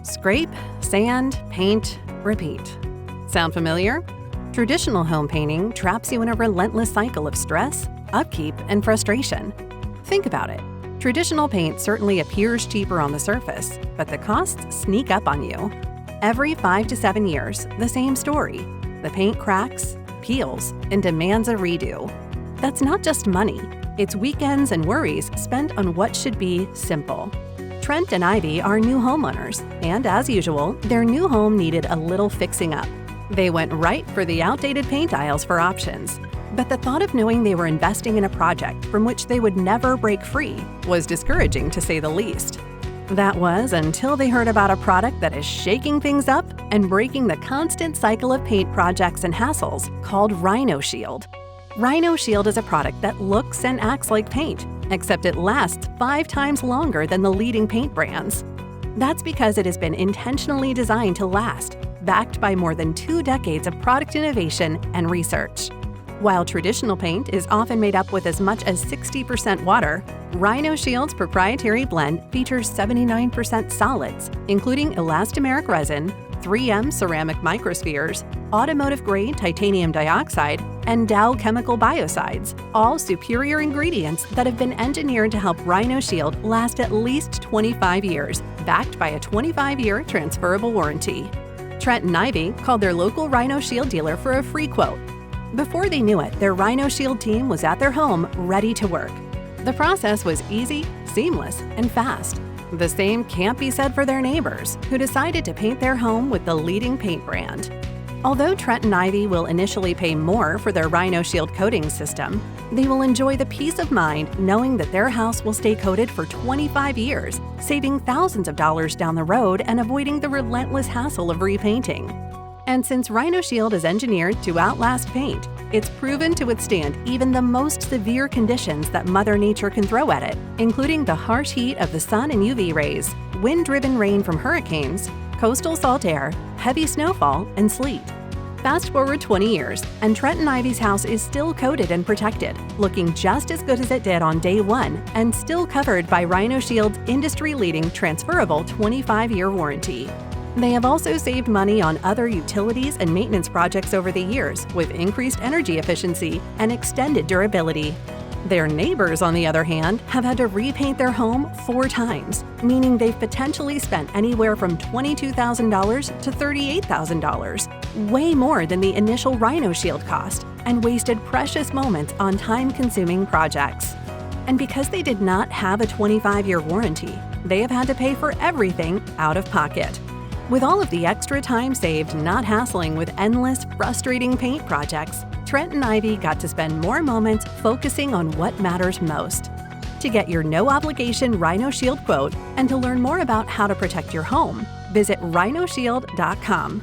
Scrape, sand, paint, repeat. Sound familiar? Traditional home painting traps you in a relentless cycle of stress, upkeep, and frustration. Think about it. Traditional paint certainly appears cheaper on the surface, but the costs sneak up on you. Every 5 to 7 years, the same story. The paint cracks, peels, and demands a redo. That's not just money. It's weekends and worries spent on what should be simple. Trent and Ivy are new homeowners, and as usual, their new home needed a little fixing up. They went right for the outdated paint aisles for options. But the thought of knowing they were investing in a project from which they would never break free was discouraging, to say the least. That was until they heard about a product that is shaking things up and breaking the constant cycle of paint projects and hassles called Rhino Shield. Rhino Shield is a product that looks and acts like paint, except it lasts 5 times longer than the leading paint brands. That's because it has been intentionally designed to last, backed by more than 2 decades of product innovation and research. While traditional paint is often made up with as much as 60% water, Rhino Shield's proprietary blend features 79% solids, including elastomeric resin, 3M ceramic microspheres, automotive-grade titanium dioxide, and Dow chemical biocides, all superior ingredients that have been engineered to help Rhino Shield last at least 25 years, backed by a 25-year transferable warranty. Trent and Ivy called their local Rhino Shield dealer for a free quote. Before they knew it, their Rhino Shield team was at their home, ready to work. The process was easy, seamless, and fast. The same can't be said for their neighbors, who decided to paint their home with the leading paint brand. Although Trent and Ivy will initially pay more for their Rhino Shield coating system, they will enjoy the peace of mind knowing that their house will stay coated for 25 years, saving thousands of dollars down the road and avoiding the relentless hassle of repainting. And since Rhino Shield is engineered to outlast paint, it's proven to withstand even the most severe conditions that Mother Nature can throw at it, including the harsh heat of the sun and UV rays, wind-driven rain from hurricanes, coastal salt air, heavy snowfall, and sleet. Fast forward 20 years, and Trent and Ivy's house is still coated and protected, looking just as good as it did on day one, and still covered by Rhino Shield's industry-leading transferable 25-year warranty. They have also saved money on other utilities and maintenance projects over the years with increased energy efficiency and extended durability. Their neighbors, on the other hand, have had to repaint their home 4 times, meaning they've potentially spent anywhere from $22,000 to $38,000, way more than the initial Rhino Shield cost, and wasted precious moments on time-consuming projects. And because they did not have a 25-year warranty, they have had to pay for everything out of pocket. With all of the extra time saved not hassling with endless, frustrating paint projects, Trent and Ivy got to spend more moments focusing on what matters most. To get your no-obligation Rhino Shield quote and to learn more about how to protect your home, visit rhinoshield.com.